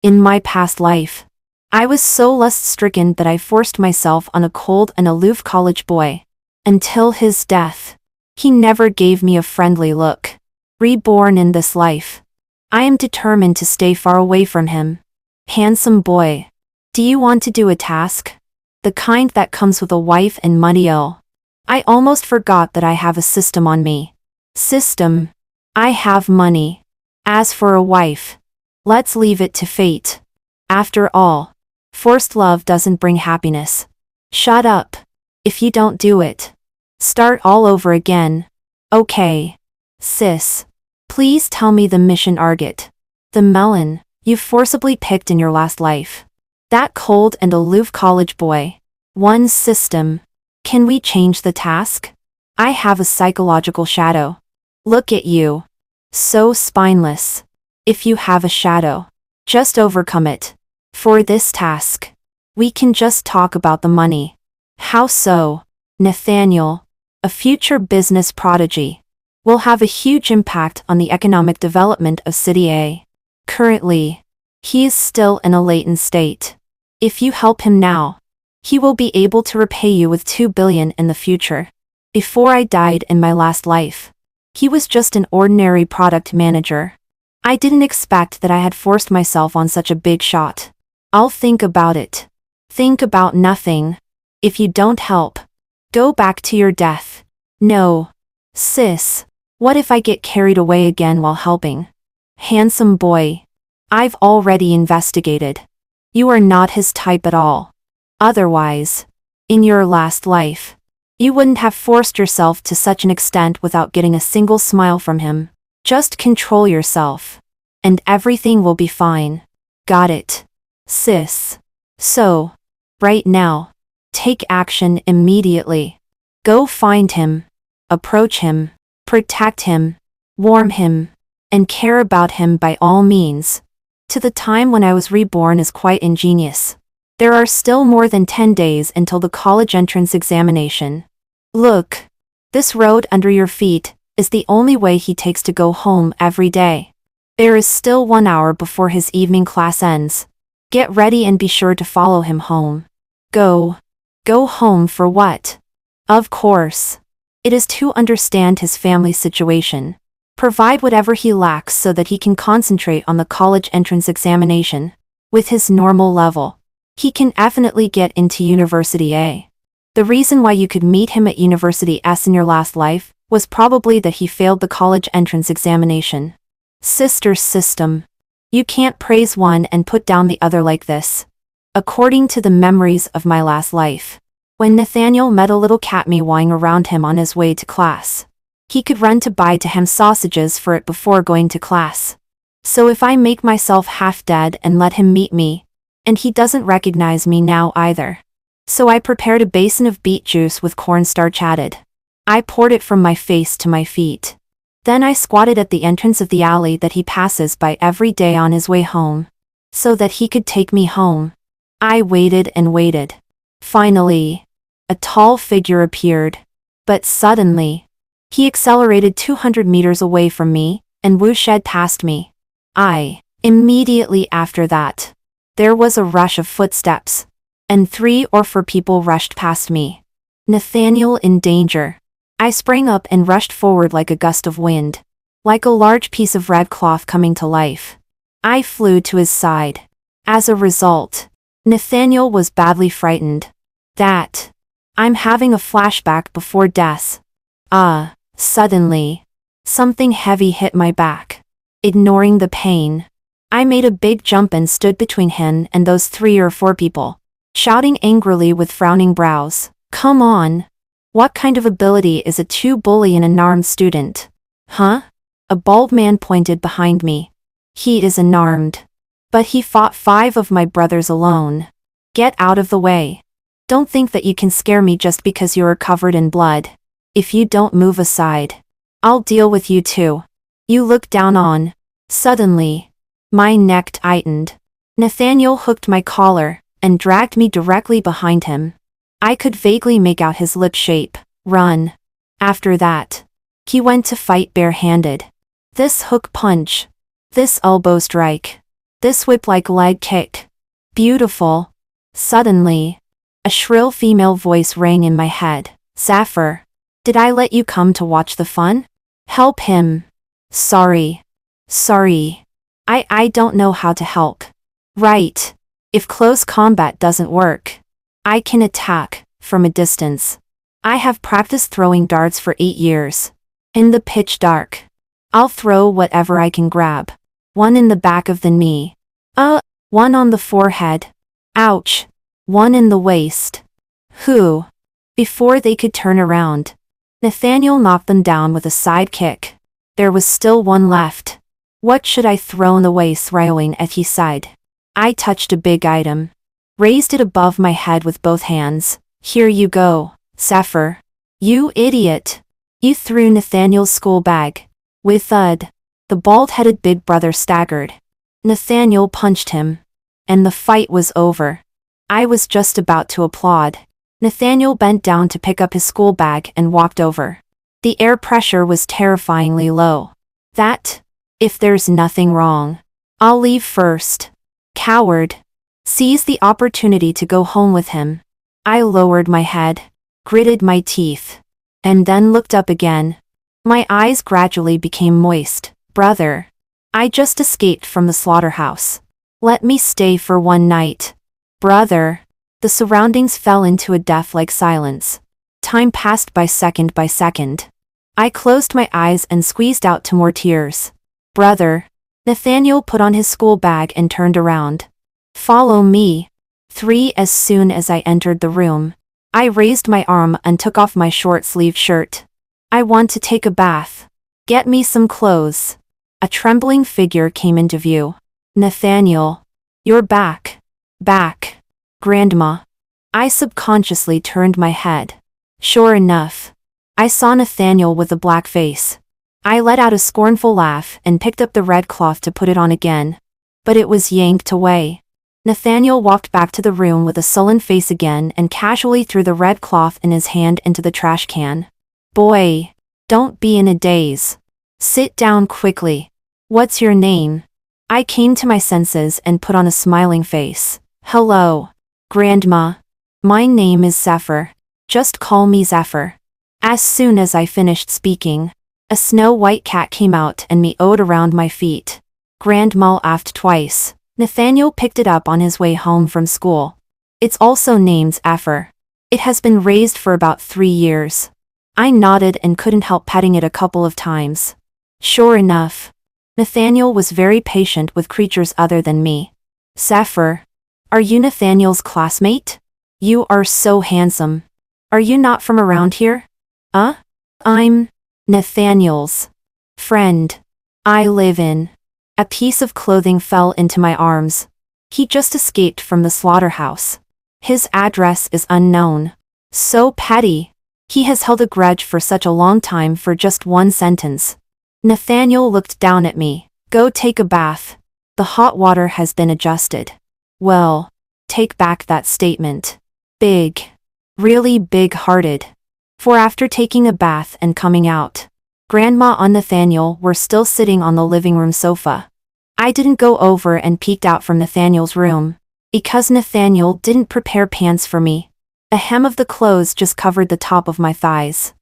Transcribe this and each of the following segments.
In my past life, I was so lust-stricken that I forced myself on a cold and aloof college boy. Until his death, he never gave me a friendly look. Reborn in this life, I am determined to stay far away from him. Handsome boy, do you want to do a task? The kind that comes with a wife and money. Oh, I almost forgot that I have a system on me. System. I have money. As for a wife, let's leave it to fate. After all, forced love doesn't bring happiness. Shut up. If you don't do it, start all over again. Okay. Sis. Please tell me the mission target. The melon you forcibly picked in your last life. That cold and aloof college boy. One system. Can we change the task? I have a psychological shadow. Look at you. So spineless. If you have a shadow, just overcome it. For this task, we can just talk about the money. How so? Nathaniel, a future business prodigy, will have a huge impact on the economic development of City A. Currently, he is still in a latent state. If you help him now, he will be able to repay you with $2 billion in the future. Before I died in my last life, he was just an ordinary product manager. I didn't expect that I had forced myself on such a big shot. I'll think about it. Think about nothing. If you don't help, go back to your death. No. Sis, what if I get carried away again while helping? Handsome boy, I've already investigated. You are not his type at all. Otherwise, in your last life, you wouldn't have forced yourself to such an extent without getting a single smile from him. Just control yourself, and everything will be fine. Got it, sis. So, right now, take action immediately. Go find him, approach him, protect him, warm him, and care about him by all means. To the time when I was reborn is quite ingenious. There are still more than 10 days until the college entrance examination. Look, this road under your feet is the only way he takes to go home every day. There is still 1 hour before his evening class ends. Get ready and be sure to follow him home. Go. Go home for what? Of course. It is to understand his family situation. Provide whatever he lacks so that he can concentrate on the college entrance examination. With his normal level, he can definitely get into University A. The reason why you could meet him at University S in your last life was probably that he failed the college entrance examination. Sister system. You can't praise one and put down the other like this. According to the memories of my last life, when Nathaniel met a little cat meowing around him on his way to class, he could run to buy to ham sausages for it before going to class. So if I make myself half dead and let him meet me, and he doesn't recognize me now either. So I prepared a basin of beet juice with cornstarch added. I poured it from my face to my feet. Then I squatted at the entrance of the alley that he passes by every day on his way home, so that he could take me home. I waited and waited. Finally, a tall figure appeared. But suddenly, he accelerated 200 meters away from me, and whooshed past me. Immediately after that, there was a rush of footsteps, and 3 or 4 people rushed past me. Nathaniel in danger. I sprang up and rushed forward like a gust of wind, like a large piece of red cloth coming to life. I flew to his side. As a result, Nathaniel was badly frightened. I'm having a flashback before death. Suddenly, something heavy hit my back. Ignoring the pain, I made a big jump and stood between him and those 3 or 4 people, shouting angrily with frowning brows. Come on! What kind of ability is it to bully an unarmed student? Huh? A bald man pointed behind me. He is unarmed. But he fought 5 of my brothers alone. Get out of the way. Don't think that you can scare me just because you are covered in blood. If you don't move aside, I'll deal with you too. You look down on. Suddenly, my neck tightened. Nathaniel hooked my collar and dragged me directly behind him. I could vaguely make out his lip shape. Run. After that, he went to fight barehanded. This hook punch. This elbow strike. This whip-like leg kick. Beautiful. Suddenly, a shrill female voice rang in my head. Zephyr. Did I let you come to watch the fun? Help him. Sorry. I don't know how to help. Right. If close combat doesn't work, I can attack from a distance. I have practiced throwing darts for 8 years. In the pitch dark, I'll throw whatever I can grab. One in the back of the knee. One on the forehead. Ouch. One in the waist. Who? Before they could turn around, Nathaniel knocked them down with a side kick. There was still one left. What should I throw in the way? Throwing at his side. I touched a big item. Raised it above my head with both hands. Here you go, Zephyr. You idiot. You threw Nathaniel's school bag. With thud, the bald-headed big brother staggered. Nathaniel punched him. And the fight was over. I was just about to applaud. Nathaniel bent down to pick up his school bag and walked over. The air pressure was terrifyingly low. If there's nothing wrong, I'll leave first. Coward. Seized the opportunity to go home with him. I lowered my head, gritted my teeth, and then looked up again. My eyes gradually became moist. Brother. I just escaped from the slaughterhouse. Let me stay for one night. Brother. The surroundings fell into a death-like silence. Time passed by second. I closed my eyes and squeezed out 2 more tears. Brother. Nathaniel put on his school bag and turned around. Follow me. 3. As soon as I entered the room, I raised my arm and took off my short-sleeved shirt. I want to take a bath. Get me some clothes. A trembling figure came into view. Nathaniel. You're back. Grandma. I subconsciously turned my head. Sure enough, I saw Nathaniel with a black face. I let out a scornful laugh and picked up the red cloth to put it on again. But it was yanked away. Nathaniel walked back to the room with a sullen face again and casually threw the red cloth in his hand into the trash can. Boy, don't be in a daze. Sit down quickly. What's your name? I came to my senses and put on a smiling face. Hello, Grandma. My name is Zephyr. Just call me Zephyr. As soon as I finished speaking, a snow-white cat came out and meowed around my feet. Grandma laughed twice. Nathaniel picked it up on his way home from school. It's also named Zephyr. It has been raised for about 3 years. I nodded and couldn't help petting it a couple of times. Sure enough, Nathaniel was very patient with creatures other than me. Zephyr. Are you Nathaniel's classmate? You are so handsome. Are you not from around here? I'm Nathaniel's friend. I live in. A piece of clothing fell into my arms. He just escaped from the slaughterhouse. His address is unknown. So petty. He has held a grudge for such a long time for just one sentence. Nathaniel looked down at me. Go take a bath. The hot water has been adjusted. Well, take back that statement. Big. Really big-hearted. For after taking a bath and coming out, Grandma and Nathaniel were still sitting on the living room sofa. I didn't go over and peeked out from Nathaniel's room, because Nathaniel didn't prepare pants for me. A hem of the clothes just covered the top of my thighs.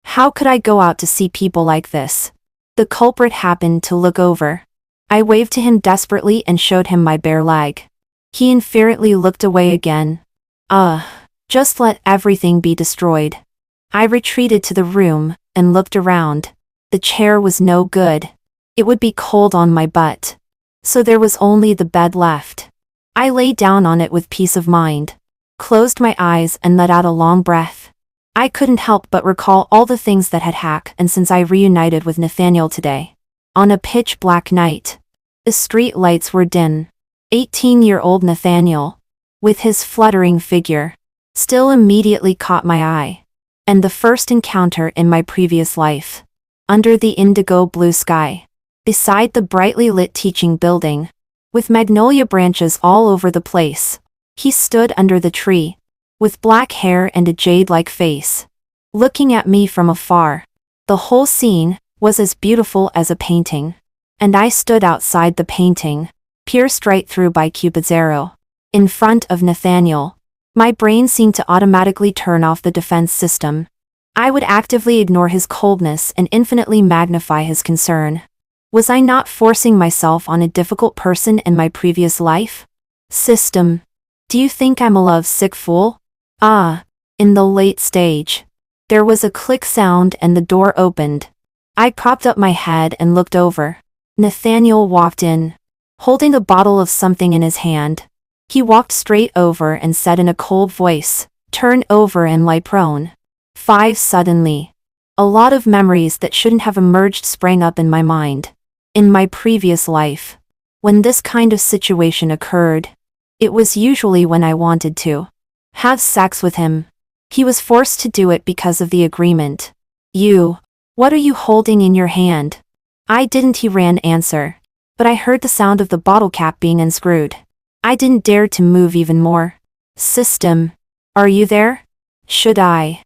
How could I go out to see people like this? The culprit happened to look over. I waved to him desperately and showed him my bare leg. He indifferently looked away again. Just let everything be destroyed. I retreated to the room and looked around. The chair was no good. It would be cold on my butt. So there was only the bed left. I lay down on it with peace of mind, closed my eyes and let out a long breath. I couldn't help but recall all the things that had happened since I reunited with Nathaniel today. On a pitch-black night, the street lights were dim. 18-year-old Nathaniel, with his fluttering figure, still immediately caught my eye. And the first encounter in my previous life. Under the indigo blue sky, beside the brightly lit teaching building, with magnolia branches all over the place, he stood under the tree, with black hair and a jade-like face, looking at me from afar. The whole scene was as beautiful as a painting. And I stood outside the painting, pierced right through by Cupid's arrow. In front of Nathaniel. My brain seemed to automatically turn off the defense system. I would actively ignore his coldness and infinitely magnify his concern. Was I not forcing myself on a difficult person in my previous life? System. Do you think I'm a love-sick fool? In the late stage. There was a click sound and the door opened. I propped up my head and looked over. Nathaniel walked in, holding a bottle of something in his hand. He walked straight over and said in a cold voice, "Turn over and lie prone." 5 Suddenly. A lot of memories that shouldn't have emerged sprang up in my mind. In my previous life, when this kind of situation occurred, it was usually when I wanted to have sex with him. He was forced to do it because of the agreement. What are you holding in your hand? I didn't, he ran answer. But I heard the sound of the bottle cap being unscrewed. I didn't dare to move even more. System. Are you there? Should I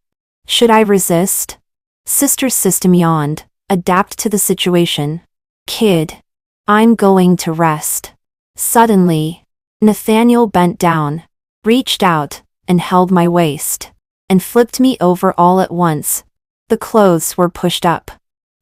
resist? Sister's system yawned. Adapt to the situation. Kid. I'm going to rest. Suddenly, Nathaniel bent down, reached out, and held my waist, and flipped me over all at once. The clothes were pushed up.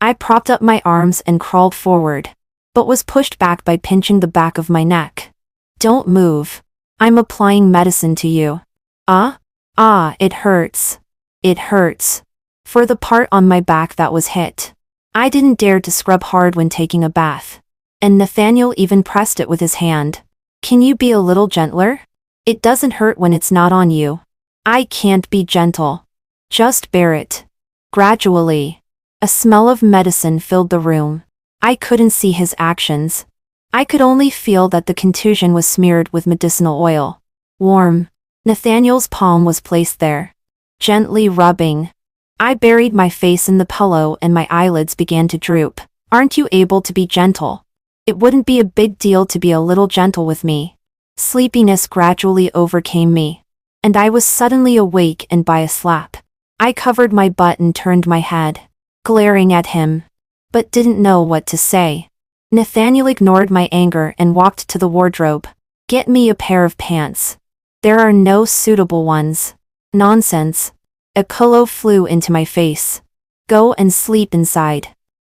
I propped up my arms and crawled forward, but was pushed back by pinching the back of my neck. Don't move. I'm applying medicine to you. It hurts. It hurts. For the part on my back that was hit. I didn't dare to scrub hard when taking a bath. And Nathaniel even pressed it with his hand. Can you be a little gentler? It doesn't hurt when it's not on you. I can't be gentle. Just bear it. Gradually. A smell of medicine filled the room. I couldn't see his actions. I could only feel that the contusion was smeared with medicinal oil. Warm. Nathaniel's palm was placed there. Gently rubbing. I buried my face in the pillow and my eyelids began to droop. Aren't you able to be gentle? It wouldn't be a big deal to be a little gentle with me. Sleepiness gradually overcame me. And I was suddenly awake and by a slap. I covered my butt and turned my head, glaring at him, but didn't know what to say. Nathaniel ignored my anger and walked to the wardrobe. Get me a pair of pants. There are no suitable ones. Nonsense. A pillow flew into my face. Go and sleep inside.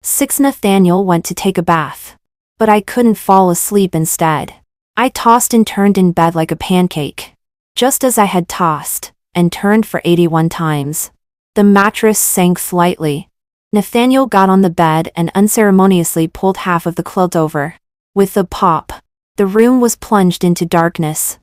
6 Nathaniel went to take a bath. But I couldn't fall asleep instead. I tossed and turned in bed like a pancake. Just as I had tossed and turned for 81 times. The mattress sank slightly. Nathaniel got on the bed and unceremoniously pulled half of the quilt over. With a pop, the room was plunged into darkness.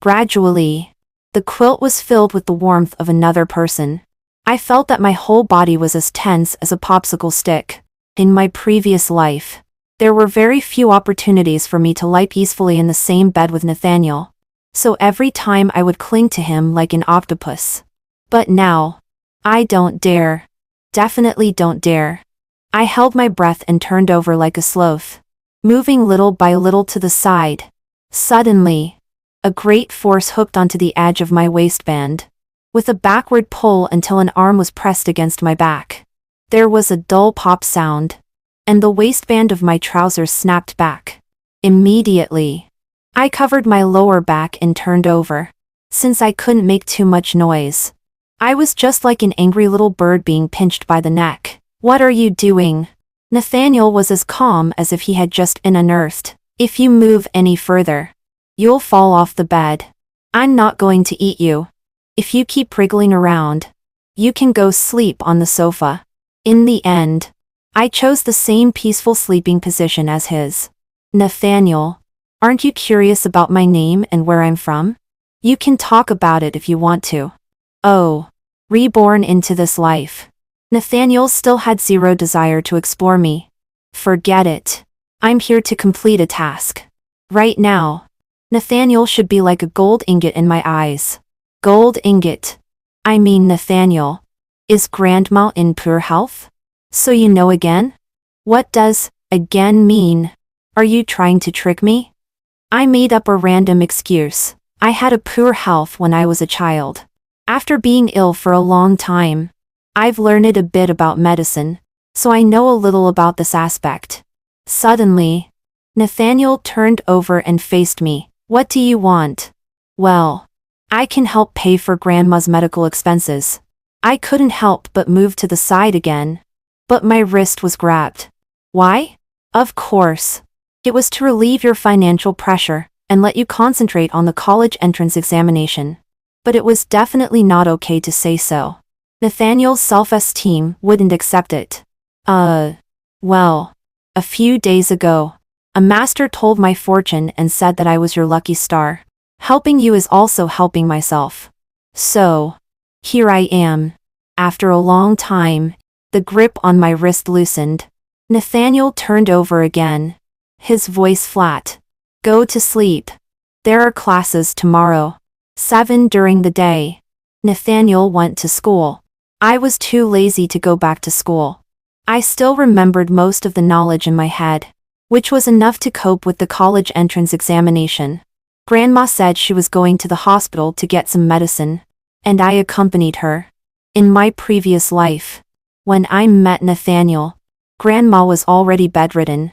Gradually, the quilt was filled with the warmth of another person. I felt that my whole body was as tense as a popsicle stick. In my previous life, there were very few opportunities for me to lie peacefully in the same bed with Nathaniel. So every time I would cling to him like an octopus. But now, I don't dare. Definitely don't dare. I held my breath and turned over like a sloth, moving little by little to the side. Suddenly, a great force hooked onto the edge of my waistband, with a backward pull until an arm was pressed against my back. There was a dull pop sound, and the waistband of my trousers snapped back. Immediately, I covered my lower back and turned over. Since I couldn't make too much noise, I was just like an angry little bird being pinched by the neck. What are you doing? Nathaniel was as calm as if he had just been unearthed. If you move any further, you'll fall off the bed. I'm not going to eat you. If you keep wriggling around, you can go sleep on the sofa. In the end, I chose the same peaceful sleeping position as his. Nathaniel, aren't you curious about my name and where I'm from? You can talk about it if you want to. Oh, reborn into this life. Nathaniel still had zero desire to explore me. Forget it. I'm here to complete a task. Right now, Nathaniel should be like a gold ingot in my eyes. Gold ingot. I mean Nathaniel. Is Grandma in poor health? So you know again? What does again mean? Are you trying to trick me? I made up a random excuse. I had a poor health when I was a child. After being ill for a long time, I've learned a bit about medicine, so I know a little about this aspect. Suddenly, Nathaniel turned over and faced me. What do you want? Well, I can help pay for Grandma's medical expenses. I couldn't help but move to the side again. But my wrist was grabbed. Why? Of course. It was to relieve your financial pressure and let you concentrate on the college entrance examination. But it was definitely not okay to say so. Nathaniel's self-esteem wouldn't accept it. Well, a few days ago, a master told my fortune and said that I was your lucky star. Helping you is also helping myself. So, here I am. After a long time, the grip on my wrist loosened. Nathaniel turned over again. His voice flat. Go to sleep. There are classes tomorrow. 7 during the day. Nathaniel went to school. I was too lazy to go back to school. I still remembered most of the knowledge in my head, which was enough to cope with the college entrance examination. Grandma said she was going to the hospital to get some medicine, and I accompanied her. In my previous life, when I met Nathaniel, Grandma was already bedridden.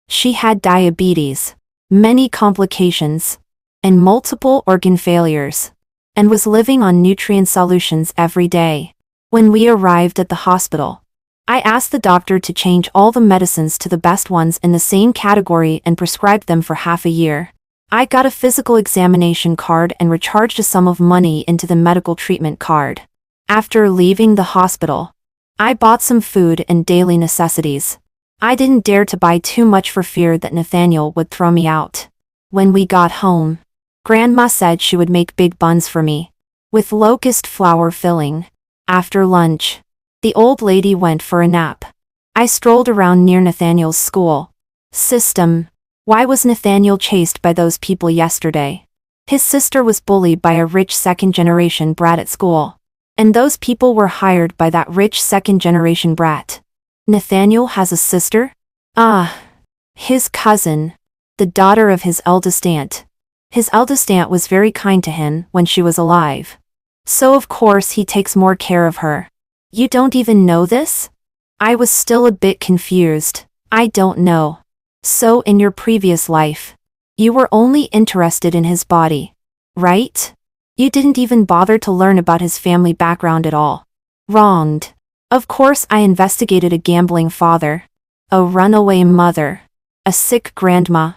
She had diabetes, many complications, and multiple organ failures, and was living on nutrient solutions every day. When we arrived at the hospital, I asked the doctor to change all the medicines to the best ones in the same category and prescribed them for half a year. I got a physical examination card and recharged a sum of money into the medical treatment card. After leaving the hospital, I bought some food and daily necessities. I didn't dare to buy too much for fear that Nathaniel would throw me out. When we got home, Grandma said she would make big buns for me, with locust flour filling. After lunch, the old lady went for a nap. I strolled around near Nathaniel's school system. Why was Nathaniel chased by those people yesterday? His sister was bullied by a rich second-generation brat at school. And those people were hired by that rich second-generation brat. Nathaniel has a sister? His cousin. The daughter of his eldest aunt. His eldest aunt was very kind to him when she was alive. So of course he takes more care of her. You don't even know this? I was still a bit confused. I don't know. So in your previous life, you were only interested in his body, right? You didn't even bother to learn about his family background at all. Wronged. Of course I investigated a gambling father, a runaway mother, a sick grandma,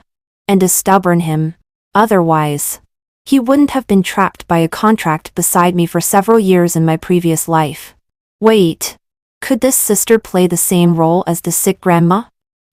and a stubborn him. Otherwise, he wouldn't have been trapped by a contract beside me for several years in my previous life. Wait, could this sister play the same role as the sick grandma?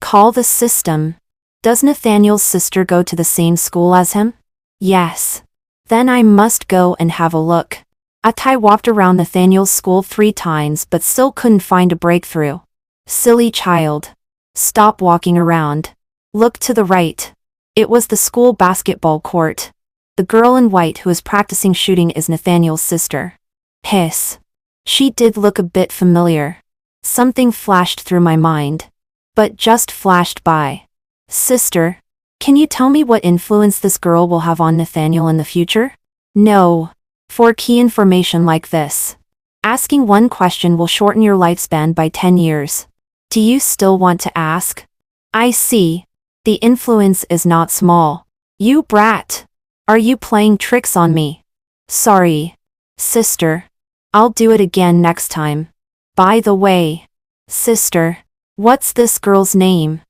Call the system. Does Nathaniel's sister go to the same school as him? Yes. Then I must go and have a look. I walked around Nathaniel's school 3 times but still couldn't find a breakthrough. Silly child. Stop walking around. Look to the right. It was the school basketball court. The girl in white who is practicing shooting is Nathaniel's sister. Hiss. She did look a bit familiar. Something flashed through my mind. But just flashed by. Sister, can you tell me what influence this girl will have on Nathaniel in the future? No. For key information like this, asking one question will shorten your lifespan by 10 years. Do you still want to ask? I see. The influence is not small. You brat. Are you playing tricks on me? Sorry. Sister. I'll do it again next time. By the way, sister, what's this girl's name?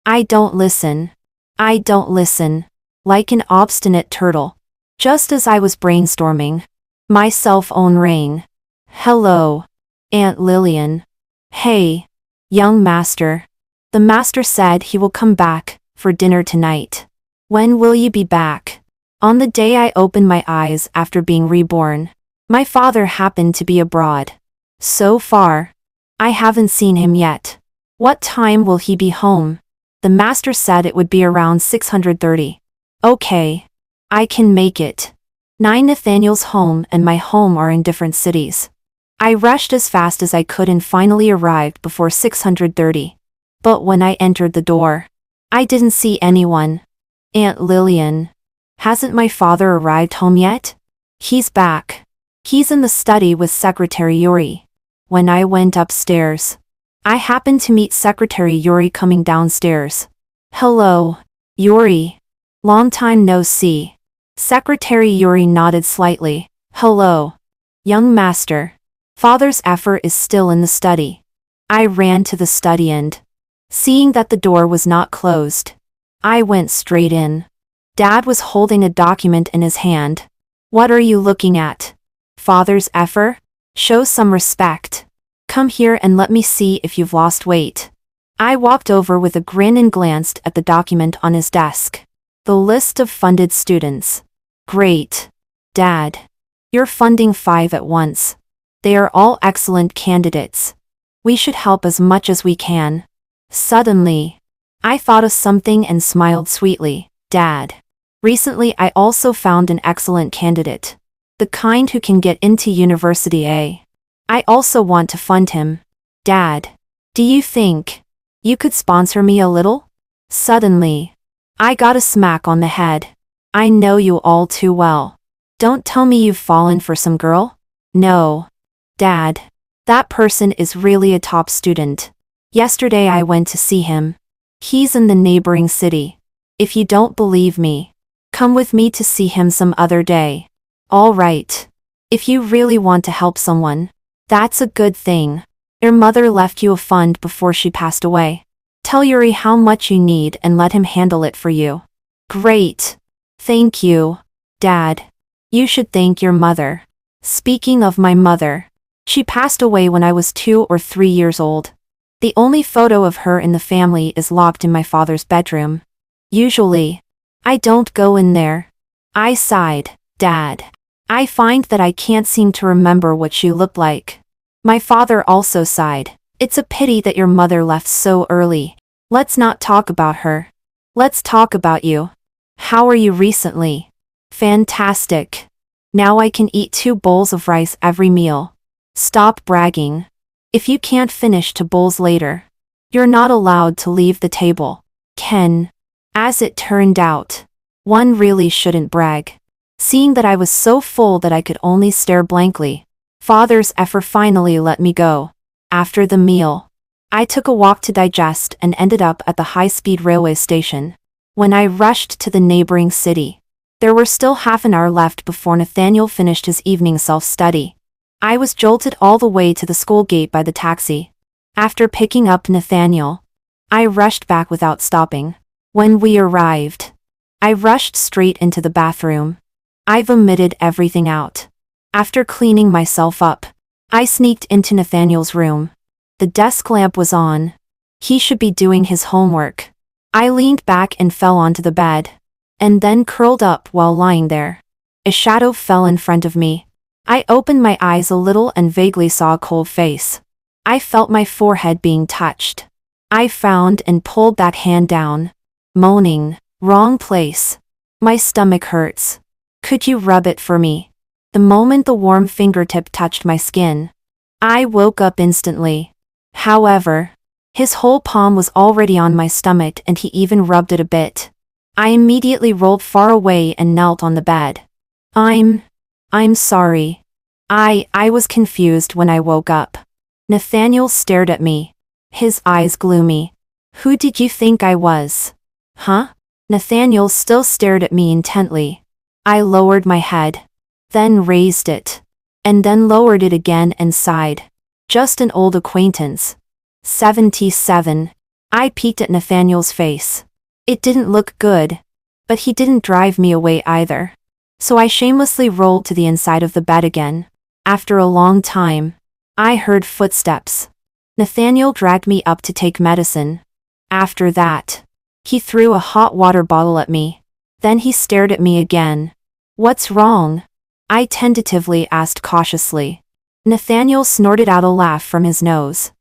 I don't listen. I don't listen. Like an obstinate turtle. Just as I was brainstorming, my cell phone rang. Hello, Aunt Lillian. Hey, young master. The master said he will come back for dinner tonight. When will you be back? On the day I opened my eyes after being reborn, my father happened to be abroad. So far, I haven't seen him yet. What time will he be home? The master said it would be around 6:30. Okay. I can make it. 9 Nathaniel's home and my home are in different cities. I rushed as fast as I could and finally arrived before 6:30. But when I entered the door, I didn't see anyone. Aunt Lillian. Hasn't my father arrived home yet? He's back. He's in the study with Secretary Yuri. When I went upstairs, I happened to meet Secretary Yuri coming downstairs. Hello, Yuri. Long time no see. Secretary Yuri nodded slightly. Hello. Young master. Father's effort is still in the study. I ran to the study and, seeing that the door was not closed, I went straight in. Dad was holding a document in his hand. What are you looking at? Father's effort? Show some respect. Come here and let me see if you've lost weight. I walked over with a grin and glanced at the document on his desk. The list of funded students. Great. Dad. You're funding 5 at once. They are all excellent candidates. We should help as much as we can. Suddenly, I thought of something and smiled sweetly. Dad. Recently I also found an excellent candidate. The kind who can get into University A. I also want to fund him. Dad. Do you think you could sponsor me a little? Suddenly, I got a smack on the head. I know you all too well. Don't tell me you've fallen for some girl? No. Dad. That person is really a top student. Yesterday I went to see him. He's in the neighboring city. If you don't believe me, come with me to see him some other day. All right. If you really want to help someone, that's a good thing. Your mother left you a fund before she passed away. Tell Yuri how much you need and let him handle it for you. Great. Thank you, Dad. You should thank your mother. Speaking of my mother, she passed away when I was 2 or 3 years old. The only photo of her in the family is locked in my father's bedroom. Usually, I don't go in there. I sighed. Dad. I find that I can't seem to remember what she looked like. My father also sighed. It's a pity that your mother left so early. Let's not talk about her. Let's talk about you. How are you recently? Fantastic. Now I can eat 2 bowls of rice every meal. Stop bragging. If you can't finish 2 bowls later, you're not allowed to leave the table. Ken. As it turned out, one really shouldn't brag. Seeing that I was so full that I could only stare blankly, Father's effort finally let me go. After the meal, I took a walk to digest and ended up at the high-speed railway station. When I rushed to the neighboring city, there were still half an hour left before Nathaniel finished his evening self-study. I was jolted all the way to the school gate by the taxi. After picking up Nathaniel, I rushed back without stopping. When we arrived, I rushed straight into the bathroom. I vomited everything out. After cleaning myself up, I sneaked into Nathaniel's room. The desk lamp was on. He should be doing his homework. I leaned back and fell onto the bed, and then curled up while lying there. A shadow fell in front of me. I opened my eyes a little and vaguely saw a cold face. I felt my forehead being touched. I frowned and pulled that hand down, moaning, "Wrong place. My stomach hurts. Could you rub it for me?" The moment the warm fingertip touched my skin, I woke up instantly. However, his whole palm was already on my stomach and he even rubbed it a bit. I immediately rolled far away and knelt on the bed. I'm sorry. I was confused when I woke up. Nathaniel stared at me, his eyes gloomy. Who did you think I was? Huh? Nathaniel still stared at me intently. I lowered my head, then raised it, and then lowered it again and sighed. Just an old acquaintance. 77. I peeked at Nathaniel's face. It didn't look good, but he didn't drive me away either. So I shamelessly rolled to the inside of the bed again. After a long time, I heard footsteps. Nathaniel dragged me up to take medicine. After that, he threw a hot water bottle at me. Then he stared at me again. What's wrong? I tentatively asked cautiously. Nathaniel snorted out a laugh from his nose.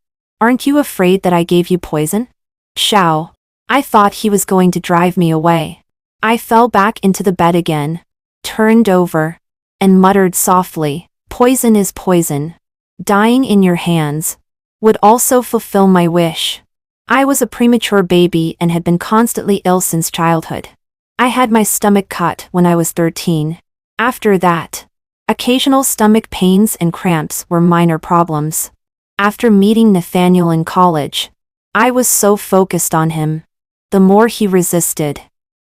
Aren't you afraid that I gave you poison? Chow. I thought he was going to drive me away. I fell back into the bed again, turned over, and muttered softly, "Poison is poison. Dying in your hands would also fulfill my wish." I was a premature baby and had been constantly ill since childhood. I had my stomach cut when I was 13. After that, occasional stomach pains and cramps were minor problems. After meeting Nathaniel in college, I was so focused on him. The more he resisted,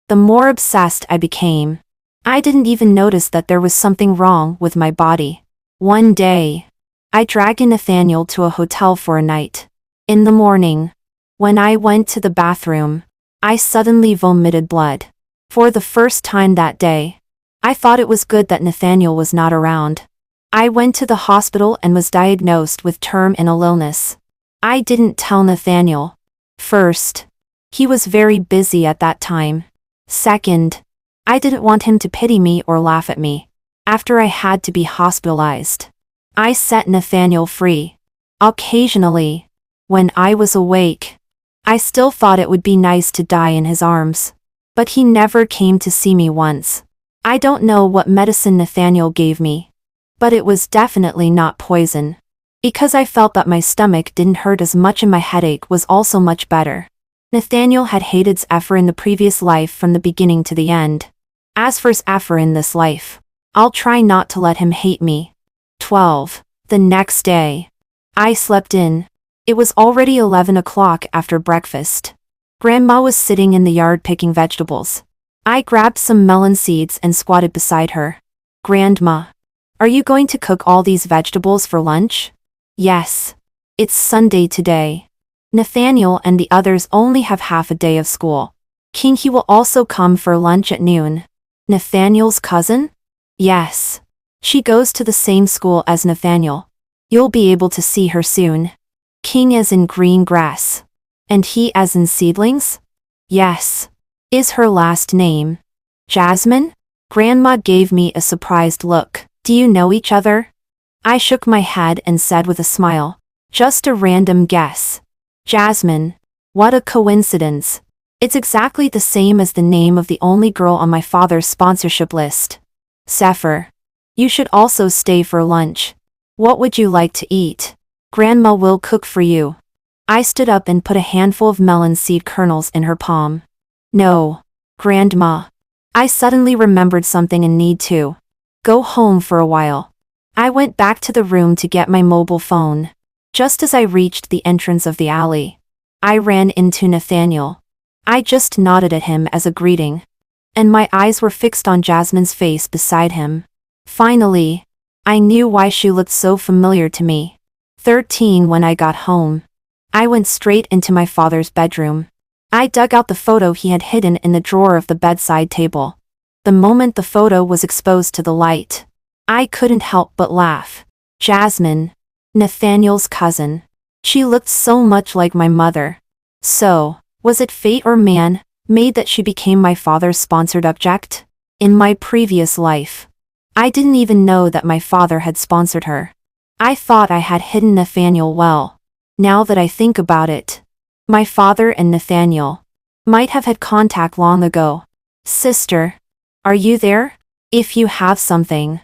the more obsessed I became. I didn't even notice that there was something wrong with my body. One day, I dragged Nathaniel to a hotel for a night. In the morning, when I went to the bathroom, I suddenly vomited blood. For the first time that day, I thought it was good that Nathaniel was not around. I went to the hospital and was diagnosed with terminal illness. I didn't tell Nathaniel. First, he was very busy at that time. Second, I didn't want him to pity me or laugh at me. After I had to be hospitalized, I set Nathaniel free. Occasionally, when I was awake, I still thought it would be nice to die in his arms. But he never came to see me once. I don't know what medicine Nathaniel gave me, but it was definitely not poison. Because I felt that my stomach didn't hurt as much and my headache was also much better. Nathaniel had hated Zephyr in the previous life from the beginning to the end. As for Zephyr in this life, I'll try not to let him hate me. 12. The next day, I slept in. It was already 11 o'clock after breakfast. Grandma was sitting in the yard picking vegetables. I grabbed some melon seeds and squatted beside her. Grandma, are you going to cook all these vegetables for lunch? Yes. It's Sunday today. Nathaniel and the others only have half a day of school. He will also come for lunch at noon. Nathaniel's cousin? Yes. She goes to the same school as Nathaniel. You'll be able to see her soon. King as in green grass. And he as in seedlings? Yes. Is her last name Jasmine? Grandma gave me a surprised look. Do you know each other? I shook my head and said with a smile. Just a random guess. Jasmine. What a coincidence. It's exactly the same as the name of the only girl on my father's sponsorship list. Zephyr. You should also stay for lunch. What would you like to eat? Grandma will cook for you. I stood up and put a handful of melon seed kernels in her palm. No, Grandma. I suddenly remembered something and need to go home for a while. I went back to the room to get my mobile phone. Just as I reached the entrance of the alley, I ran into Nathaniel. I just nodded at him as a greeting, and my eyes were fixed on Jasmine's face beside him. Finally, I knew why she looked so familiar to me. 13. When I got home, I went straight into my father's bedroom. I dug out the photo he had hidden in the drawer of the bedside table. The moment the photo was exposed to the light, I couldn't help but laugh. Jasmine, Nathaniel's cousin. She looked so much like my mother. So, was it fate or man-made that she became my father's sponsored object? In my previous life, I didn't even know that my father had sponsored her. I thought I had hidden Nathaniel well. Now that I think about it, my father and Nathaniel might have had contact long ago. Sister, are you there? If you have something,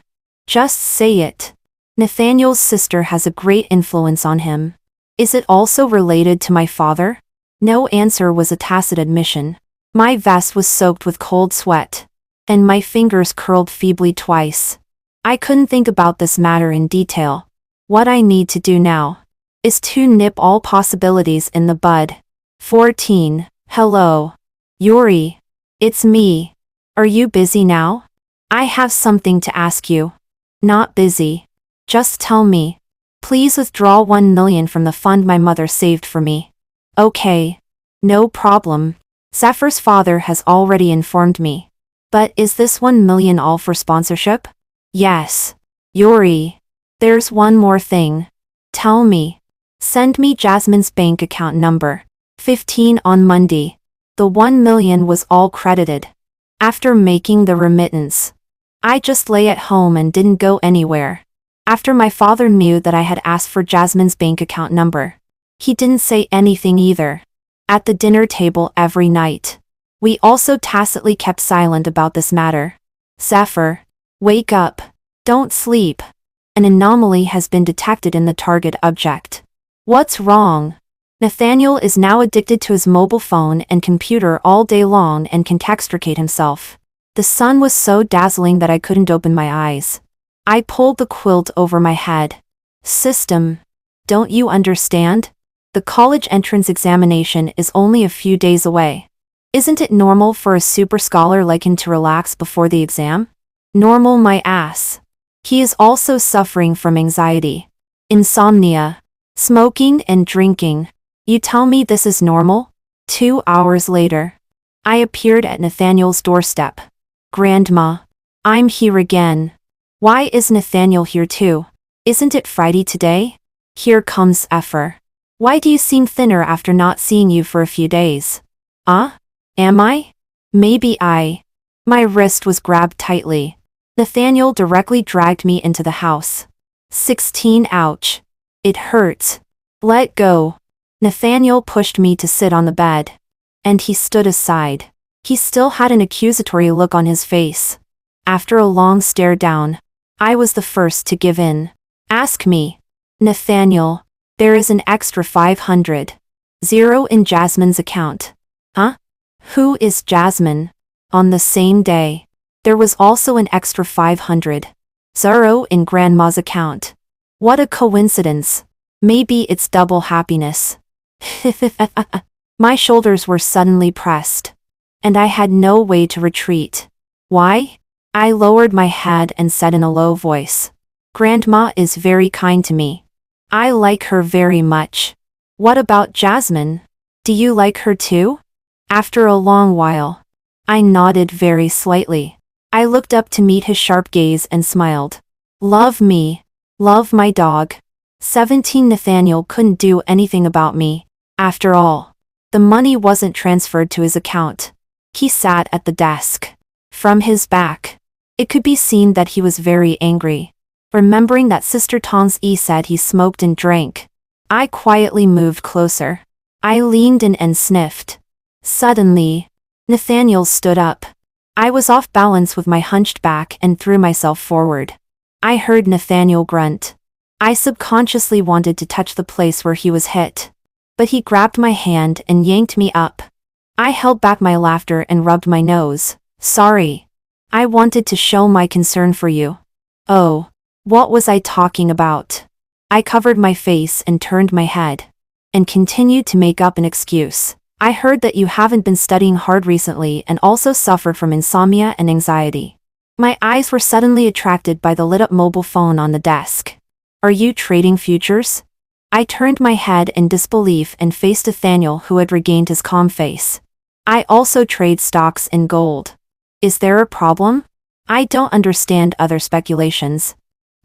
just say it. Nathaniel's sister has a great influence on him. Is it also related to my father? No answer was a tacit admission. My vest was soaked with cold sweat, and my fingers curled feebly twice. I couldn't think about this matter in detail. What I need to do now is to nip all possibilities in the bud. 14. Hello. Yuri. It's me. Are you busy now? I have something to ask you. Not busy. Just tell me. Please withdraw 1 million from the fund my mother saved for me. Okay. No problem. Zephyr's father has already informed me. But is this 1 million all for sponsorship? Yes. Yuri. There's one more thing. Tell me. Send me Jasmine's bank account number. 15. On Monday, the 1 million was all credited. After making the remittance, I just lay at home and didn't go anywhere. After my father knew that I had asked for Jasmine's bank account number, he didn't say anything either. At the dinner table every night, we also tacitly kept silent about this matter. Zephyr, wake up. Don't sleep. An anomaly has been detected in the target object. What's wrong? Nathaniel is now addicted to his mobile phone and computer all day long and can extricate himself. The sun was so dazzling that I couldn't open my eyes. I pulled the quilt over my head. System. Don't you understand? The college entrance examination is only a few days away. Isn't it normal for a super scholar like him to relax before the exam? Normal my ass. He is also suffering from anxiety, insomnia, smoking and drinking. You tell me this is normal? 2 hours later, I appeared at Nathaniel's doorstep. Grandma, I'm here again. Why is Nathaniel here too? Isn't it Friday today? Here comes Effer. Why do you seem thinner after not seeing you for a few days? Am I? Maybe My wrist was grabbed tightly. Nathaniel directly dragged me into the house. 16 ouch. It hurts. Let go. Nathaniel pushed me to sit on the bed. And he stood aside. He still had an accusatory look on his face. After a long stare down, I was the first to give in. Ask me. Nathaniel, there is an extra 500. Zero in Jasmine's account. Huh? Who is Jasmine? On the same day, there was also an extra 500. Zero in Grandma's account. What a coincidence. Maybe it's double happiness. My shoulders were suddenly pressed. And I had no way to retreat. Why? I lowered my head and said in a low voice. Grandma is very kind to me. I like her very much. What about Jasmine? Do you like her too? After a long while, I nodded very slightly. I looked up to meet his sharp gaze and smiled. Love me. Love my dog. 17 Nathaniel couldn't do anything about me. After all, the money wasn't transferred to his account. He sat at the desk. From his back, it could be seen that he was very angry. Remembering that Sister Tong's said he smoked and drank, I quietly moved closer. I leaned in and sniffed. Suddenly, Nathaniel stood up. I was off balance with my hunched back and threw myself forward. I heard Nathaniel grunt. I subconsciously wanted to touch the place where he was hit. But he grabbed my hand and yanked me up. I held back my laughter and rubbed my nose. Sorry. I wanted to show my concern for you. Oh, what was I talking about? I covered my face and turned my head. And continued to make up an excuse. I heard that you haven't been studying hard recently and also suffer from insomnia and anxiety. My eyes were suddenly attracted by the lit-up mobile phone on the desk. Are you trading futures? I turned my head in disbelief and faced Nathaniel, who had regained his calm face. I also trade stocks in gold. Is there a problem? I don't understand other speculations.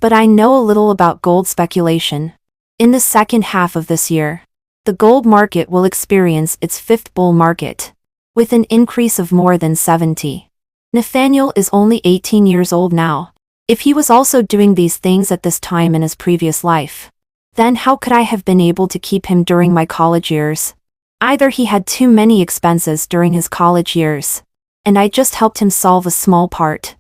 But I know a little about gold speculation. In the second half of this year, the gold market will experience its fifth bull market, with an increase of more than 70. Nathaniel is only 18 years old now. If he was also doing these things at this time in his previous life, then how could I have been able to keep him during my college years? Either he had too many expenses during his college years, and I just helped him solve a small part.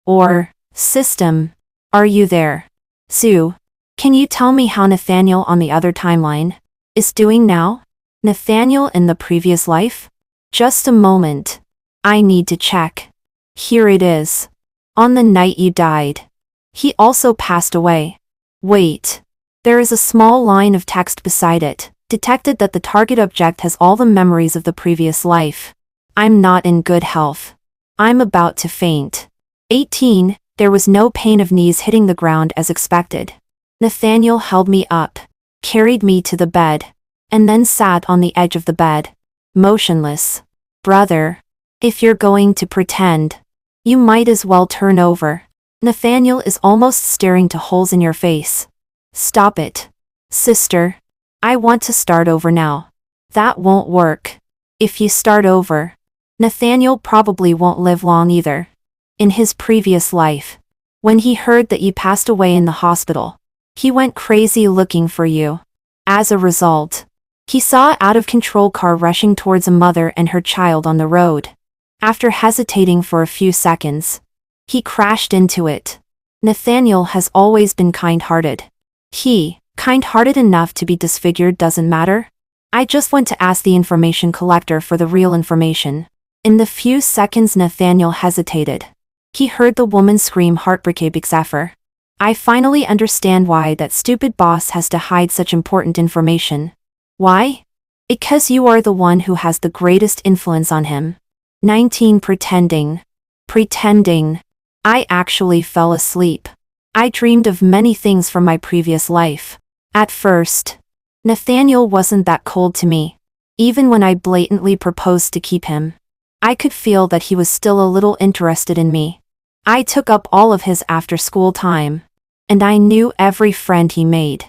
Or, system, are you there? Sue, can you tell me how Nathaniel on the other timeline is doing now? Nathaniel in the previous life? Just a moment. I need to check. Here it is. On the night you died. He also passed away. Wait. There is a small line of text beside it. Detected that the target object has all the memories of the previous life. I'm not in good health. I'm about to faint. 18. There was no pain of knees hitting the ground as expected. Nathaniel held me up, carried me to the bed, and then sat on the edge of the bed, motionless. Brother, if you're going to pretend, you might as well turn over. Nathaniel is almost staring to holes in your face. Stop it. Sister, I want to start over now. That won't work. If you start over, Nathaniel probably won't live long either. In his previous life, when he heard that you passed away in the hospital, he went crazy looking for you. As a result, he saw an out-of-control car rushing towards a mother and her child on the road. After hesitating for a few seconds, he crashed into it. Nathaniel has always been kind-hearted. Kind-hearted enough to be disfigured doesn't matter. I just went to ask the information collector for the real information. In the few seconds Nathaniel hesitated, he heard the woman scream heartbreaking Zephyr. I finally understand why that stupid boss has to hide such important information. Why? Because you are the one who has the greatest influence on him. 19. Pretending. Pretending. I actually fell asleep. I dreamed of many things from my previous life. At first, Nathaniel wasn't that cold to me. Even when I blatantly proposed to keep him, I could feel that he was still a little interested in me. I took up all of his after-school time, and I knew every friend he made.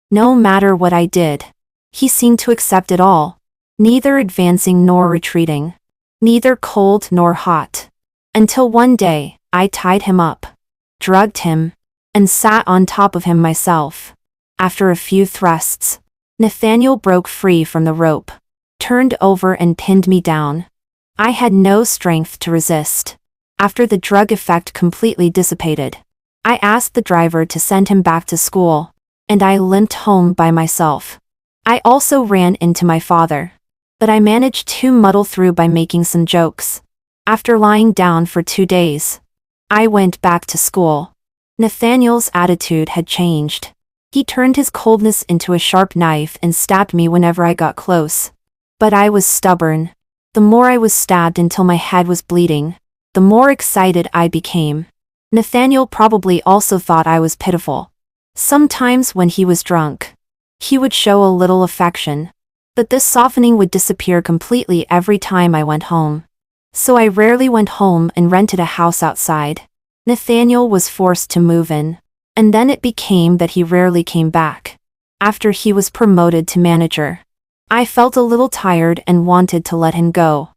No matter what I did, he seemed to accept it all, neither advancing nor retreating, neither cold nor hot. Until one day, I tied him up, drugged him, and sat on top of him myself. After a few thrusts, Nathaniel broke free from the rope, turned over and pinned me down. I had no strength to resist. After the drug effect completely dissipated, I asked the driver to send him back to school, and I limped home by myself. I also ran into my father, but I managed to muddle through by making some jokes. After lying down for 2 days, I went back to school. Nathaniel's attitude had changed. He turned his coldness into a sharp knife and stabbed me whenever I got close. But I was stubborn. The more I was stabbed until my head was bleeding, the more excited I became. Nathaniel probably also thought I was pitiful. Sometimes when he was drunk, he would show a little affection, but this softening would disappear completely every time I went home. So I rarely went home and rented a house outside. Nathaniel was forced to move in, and then it became that he rarely came back. After he was promoted to manager, I felt a little tired and wanted to let him go.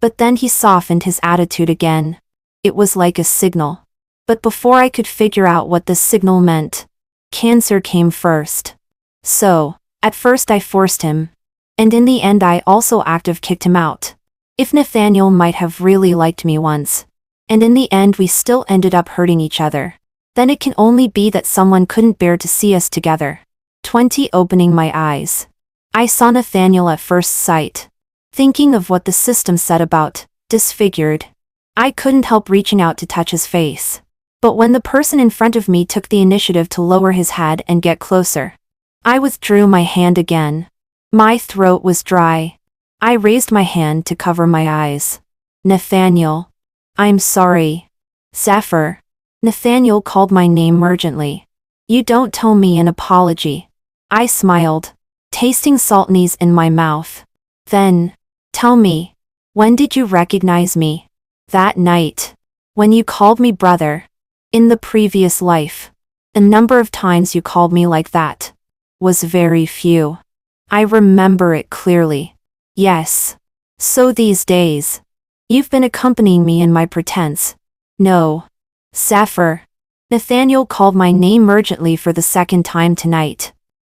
But then he softened his attitude again. It was like a signal. But before I could figure out what this signal meant, cancer came first. So, at first I forced him, and in the end I also active kicked him out. If Nathaniel might have really liked me once, and in the end we still ended up hurting each other, then it can only be that someone couldn't bear to see us together. 20. Opening my eyes. I saw Nathaniel at first sight. Thinking of what the system said about disfigured, I couldn't help reaching out to touch his face. But when the person in front of me took the initiative to lower his head and get closer, I withdrew my hand again. My throat was dry. I raised my hand to cover my eyes. Nathaniel. I'm sorry. Zephyr. Nathaniel called my name urgently. You don't owe me an apology. I smiled, tasting saltness in my mouth. Then, tell me, when did you recognize me? That night, when you called me brother. In the previous life, the number of times you called me like that was very few. I remember it clearly. Yes. So these days, you've been accompanying me in my pretense. No. Zephyr. Nathaniel called my name urgently for the second time tonight.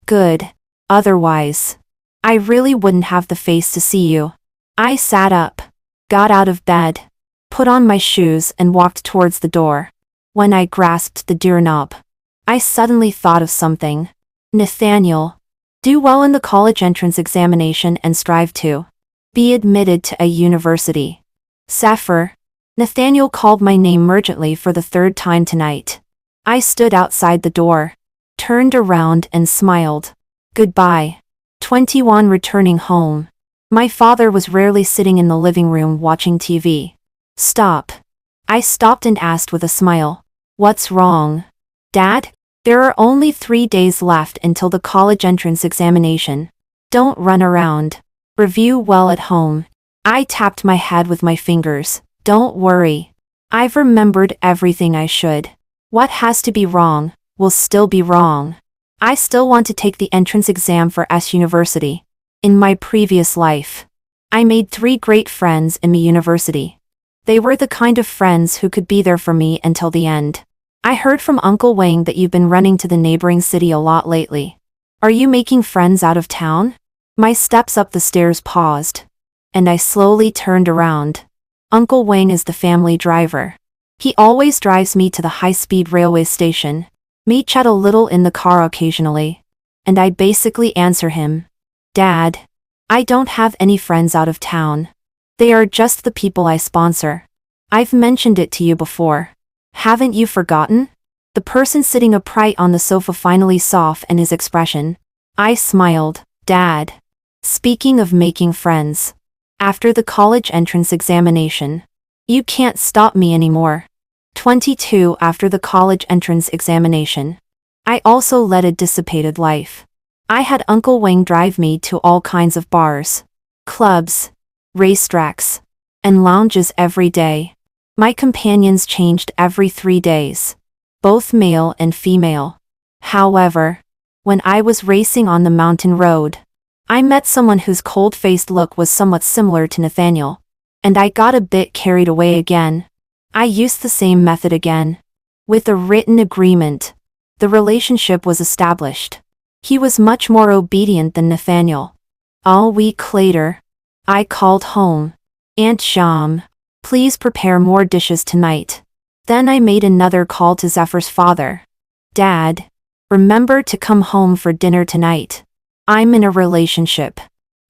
Good. Otherwise, I really wouldn't have the face to see you. I sat up, got out of bed, put on my shoes and walked towards the door. When I grasped the doorknob, I suddenly thought of something. Nathaniel. Do well in the college entrance examination and strive to be admitted to a university. Zephyr. Nathaniel called my name urgently for the third time tonight. I stood outside the door, turned around and smiled. Goodbye. 21. Returning home. My father was rarely sitting in the living room watching TV. Stop. I stopped and asked with a smile. What's wrong? Dad? There are only 3 days left until the college entrance examination. Don't run around. Review well at home. I tapped my head with my fingers. Don't worry. I've remembered everything I should. What has to be wrong will still be wrong. I still want to take the entrance exam for S University. In my previous life, I made 3 great friends in the university. They were the kind of friends who could be there for me until the end. I heard from Uncle Wang that you've been running to the neighboring city a lot lately. Are you making friends out of town? My steps up the stairs paused, and I slowly turned around. Uncle Wang is the family driver. He always drives me to the high-speed railway station. Me chat a little in the car occasionally, and I basically answer him. Dad, I don't have any friends out of town. They are just the people I sponsor. I've mentioned it to you before. Haven't you forgotten? The person sitting upright on the sofa finally softened his expression. I smiled. Dad. Speaking of making friends, After the college entrance examination. You can't stop me anymore. 22 After the college entrance examination. I also led a dissipated life. I had Uncle Wang drive me to all kinds of bars, clubs, racetracks, and lounges every day. My companions changed every 3 days, both male and female. However, when I was racing on the mountain road, I met someone whose cold-faced look was somewhat similar to Nathaniel, and I got a bit carried away again. I used the same method again. With a written agreement, the relationship was established. He was much more obedient than Nathaniel. A week later, I called home. Aunt Sham, please prepare more dishes tonight. Then I made another call to Zephyr's father. Dad, remember to come home for dinner tonight. I'm in a relationship.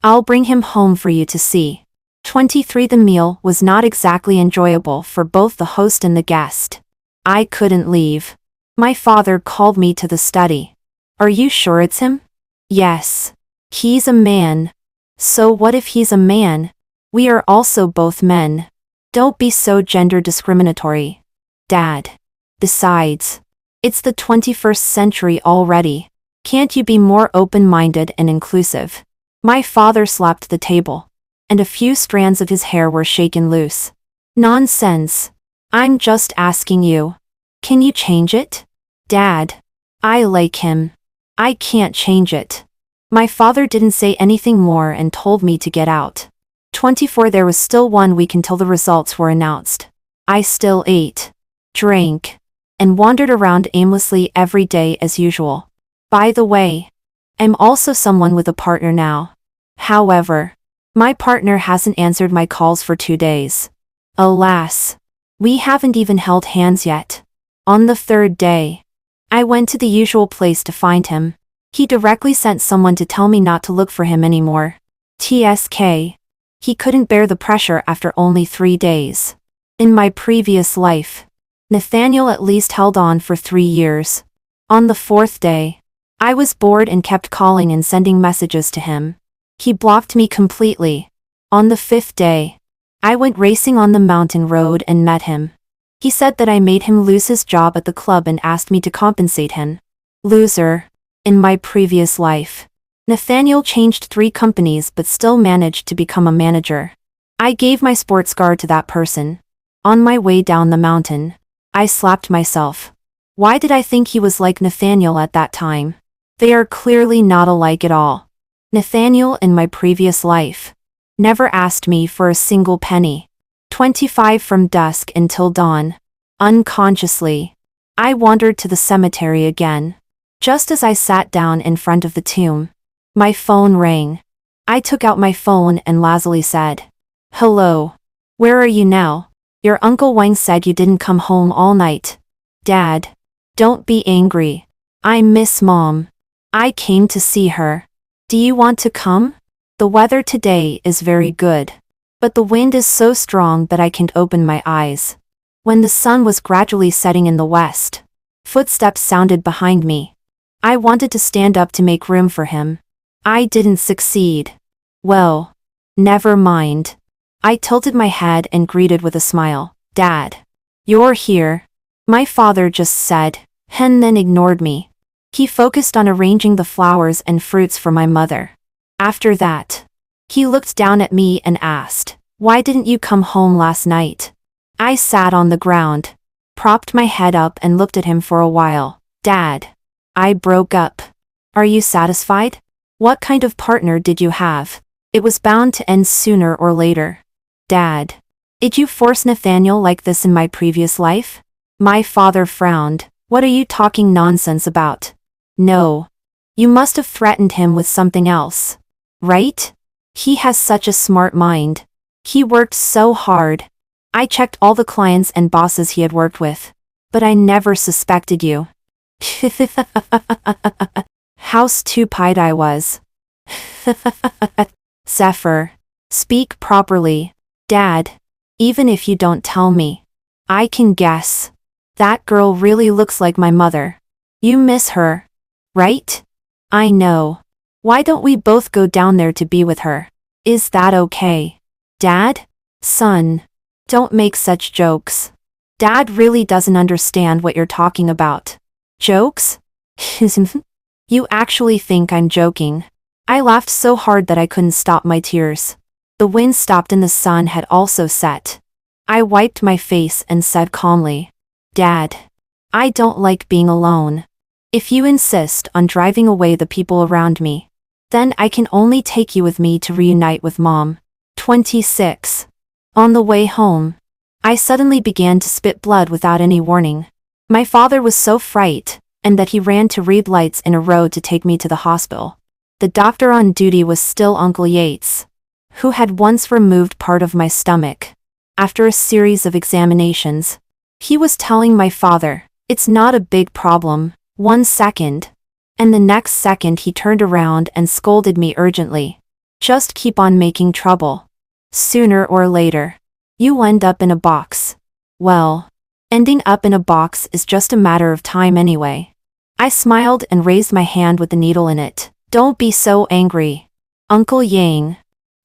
I'll bring him home for you to see. 23 The meal was not exactly enjoyable for both the host and the guest. I couldn't leave. My father called me to the study. Are you sure it's him? Yes. He's a man. So what if he's a man? We are also both men. Don't be so gender discriminatory, Dad. Besides, it's the 21st century already. Can't you be more open-minded and inclusive? My father slapped the table, and a few strands of his hair were shaken loose. Nonsense. I'm just asking you. Can you change it? Dad, I like him. I can't change it. My father didn't say anything more and told me to get out. 24 There was still 1 week until the results were announced. I still ate, drank, and wandered around aimlessly every day as usual. By the way, I'm also someone with a partner now. However, my partner hasn't answered my calls for 2 days. Alas, we haven't even held hands yet. On the 3rd day, I went to the usual place to find him. He directly sent someone to tell me not to look for him anymore. TSK. He couldn't bear the pressure after only 3 days. In my previous life, Nathaniel at least held on for 3 years. On the 4th day, I was bored and kept calling and sending messages to him. He blocked me completely. On the 5th day, I went racing on the mountain road and met him. He said that I made him lose his job at the club and asked me to compensate him. Loser. In my previous life, Nathaniel changed 3 companies but still managed to become a manager. I gave my sports car to that person. On my way down the mountain, I slapped myself. Why did I think he was like Nathaniel at that time? They are clearly not alike at all. Nathaniel in my previous life never asked me for a single penny. 25 From dusk until dawn. Unconsciously, I wandered to the cemetery again. Just as I sat down in front of the tomb, my phone rang. I took out my phone and lazily said, "Hello. Where are you now? Your Uncle Wang said you didn't come home all night." "Dad, don't be angry. I miss Mom. I came to see her. Do you want to come? The weather today is very good, but the wind is so strong that I can't open my eyes." When the sun was gradually setting in the west, footsteps sounded behind me. I wanted to stand up to make room for him. I didn't succeed. Well, never mind. I tilted my head and greeted with a smile. "Dad, you're here," my father just said, and then ignored me. He focused on arranging the flowers and fruits for my mother. After that, he looked down at me and asked, "Why didn't you come home last night?" I sat on the ground, propped my head up and looked at him for a while. "Dad, I broke up. Are you satisfied? What kind of partner did you have? It was bound to end sooner or later." "Dad, did you force Nathaniel like this in my previous life?" My father frowned. "What are you talking nonsense about? No. You must have threatened him with something else. Right? He has such a smart mind. He worked so hard. I checked all the clients and bosses he had worked with, but I never suspected you." How stupid I was. Zephyr, speak properly. "Dad, even if you don't tell me, I can guess. That girl really looks like my mother. You miss her, right?" "I know. Why don't we both go down there to be with her? Is that okay?" Dad? Son. Don't make such jokes. Dad really doesn't understand what you're talking about. Jokes? You actually think I'm joking. I laughed so hard that I couldn't stop my tears. The wind stopped and the sun had also set. I wiped my face and said calmly, Dad, I don't like being alone. If you insist on driving away the people around me, then I can only take you with me to reunite with Mom. 26. On the way home, I suddenly began to spit blood without any warning. My father was so frightened, and that he ran to read lights in a row to take me to the hospital. The doctor on duty was still Uncle Yates, who had once removed part of my stomach. After a series of examinations, he was telling my father, it's not a big problem, 1 second. And the next second he turned around and scolded me urgently. Just keep on making trouble. Sooner or later, you end up in a box. Well, ending up in a box is just a matter of time anyway. I smiled and raised my hand with the needle in it. Don't be so angry, Uncle Yang.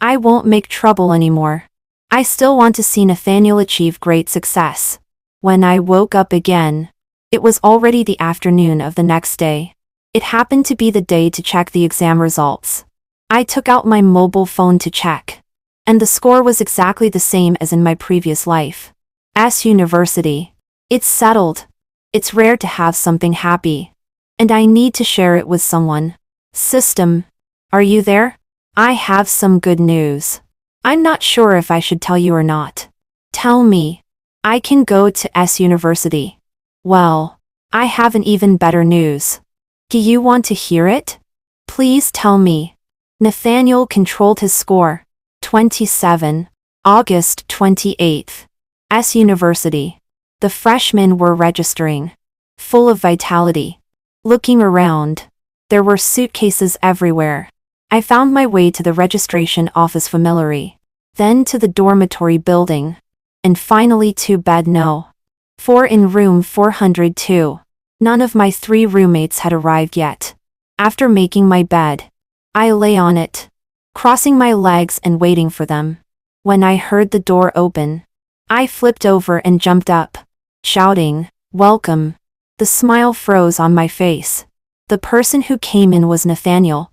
I won't make trouble anymore. I still want to see Nathaniel achieve great success. When I woke up again, it was already the afternoon of the next day. It happened to be the day to check the exam results. I took out my mobile phone to check, and the score was exactly the same as in my previous life. S University. It's settled. It's rare to have something happy, and I need to share it with someone. System. Are you there? I have some good news. I'm not sure if I should tell you or not. Tell me. I can go to S University. Well, I have an even better news. Do you want to hear it? Please tell me. Nathaniel controlled his score. 27. August 28th. S University. The freshmen were registering. Full of vitality. Looking around, there were suitcases everywhere. I found my way to the registration office familiarly, then to the dormitory building, and finally to bed no. 4 in room 402. None of my 3 roommates had arrived yet. After making my bed, I lay on it, crossing my legs and waiting for them. When I heard the door open, I flipped over and jumped up, shouting, "Welcome." The smile froze on my face. The person who came in was Nathaniel.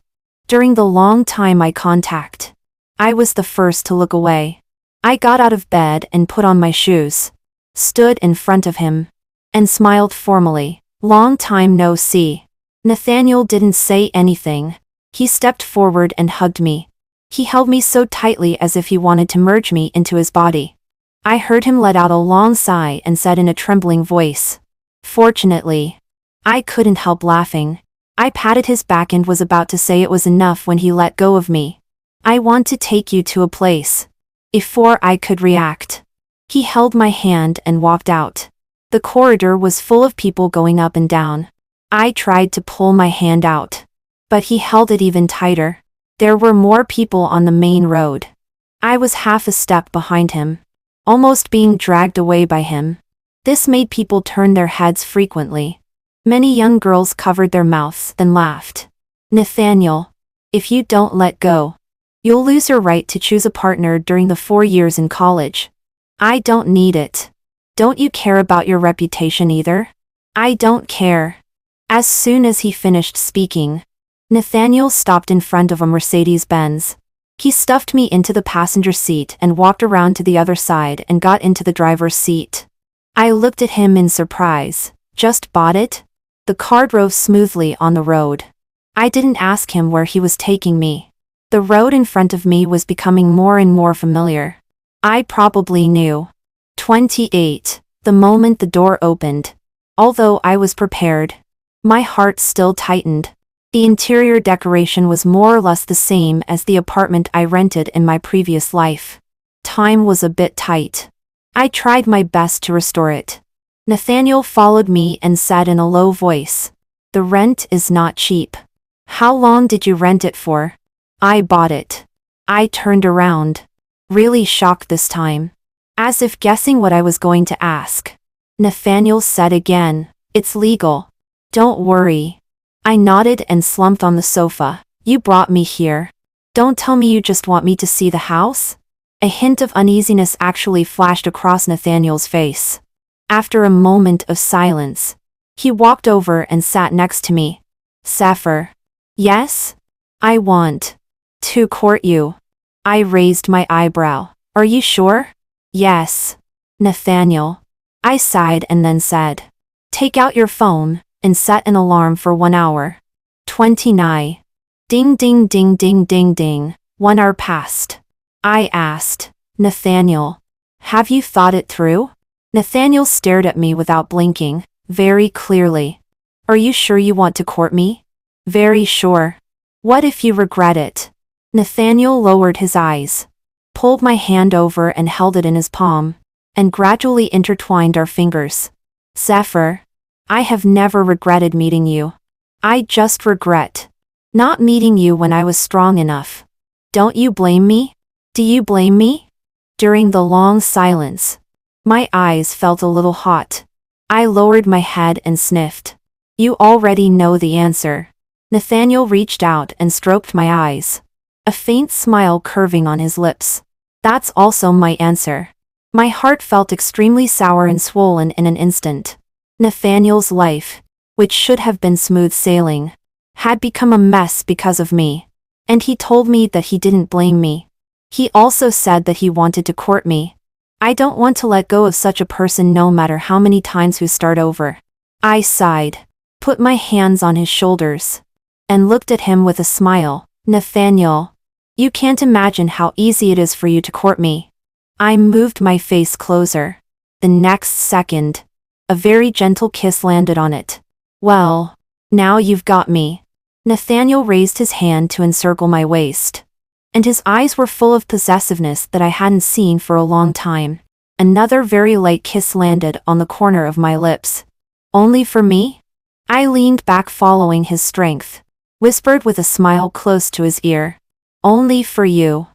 During the long time eye contact, I was the first to look away. I got out of bed and put on my shoes, stood in front of him, and smiled formally. Long time no see. Nathaniel didn't say anything. He stepped forward and hugged me. He held me so tightly as if he wanted to merge me into his body. I heard him let out a long sigh and said in a trembling voice, "Fortunately." I couldn't help laughing. I patted his back and was about to say it was enough when he let go of me. "I want to take you to a place." Before I could react, he held my hand and walked out. The corridor was full of people going up and down. I tried to pull my hand out, but he held it even tighter. There were more people on the main road. I was half a step behind him, almost being dragged away by him. This made people turn their heads frequently. Many young girls covered their mouths and laughed. "Nathaniel, if you don't let go, you'll lose your right to choose a partner during the 4 years in college." "I don't need it." "Don't you care about your reputation either?" "I don't care." As soon as he finished speaking, Nathaniel stopped in front of a Mercedes-Benz. He stuffed me into the passenger seat and walked around to the other side and got into the driver's seat. I looked at him in surprise. "Just bought it?" The car drove smoothly on the road. I didn't ask him where he was taking me. The road in front of me was becoming more and more familiar. I probably knew. 28. The moment the door opened, although I was prepared, my heart still tightened. The interior decoration was more or less the same as the apartment I rented in my previous life. Time was a bit tight. I tried my best to restore it. Nathaniel followed me and said in a low voice, "The rent is not cheap." "How long did you rent it for?" "I bought it." I turned around, really shocked this time, as if guessing what I was going to ask. Nathaniel said again, "It's legal. Don't worry." I nodded and slumped on the sofa. "You brought me here. Don't tell me you just want me to see the house?" A hint of uneasiness actually flashed across Nathaniel's face. After a moment of silence, he walked over and sat next to me. Sapphire. Yes? I want to court you. I raised my eyebrow. Are you sure? Yes. Nathaniel. I sighed and then said. Take out your phone and set an alarm for 1 hour. 29. Ding ding ding ding ding ding. 1 hour passed. I asked. Nathaniel. Have you thought it through? Nathaniel stared at me without blinking, very clearly. Are you sure you want to court me? Very sure. What if you regret it? Nathaniel lowered his eyes, pulled my hand over and held it in his palm, and gradually intertwined our fingers. Sapphire. I have never regretted meeting you. I just regret not meeting you when I was strong enough. Don't you blame me? Do you blame me? During the long silence, my eyes felt a little hot. I lowered my head and sniffed. You already know the answer. Nathaniel reached out and stroked my eyes, a faint smile curving on his lips. That's also my answer. My heart felt extremely sour and swollen in an instant. Nathaniel's life, which should have been smooth sailing, had become a mess because of me. And he told me that he didn't blame me. He also said that he wanted to court me. I don't want to let go of such a person no matter how many times we start over. I sighed, put my hands on his shoulders, and looked at him with a smile. Nathaniel, you can't imagine how easy it is for you to court me. I moved my face closer. The next second, a very gentle kiss landed on it. Well, now you've got me. Nathaniel raised his hand to encircle my waist, and his eyes were full of possessiveness that I hadn't seen for a long time. Another very light kiss landed on the corner of my lips. Only for me? I leaned back following his strength, whispered with a smile close to his ear. Only for you.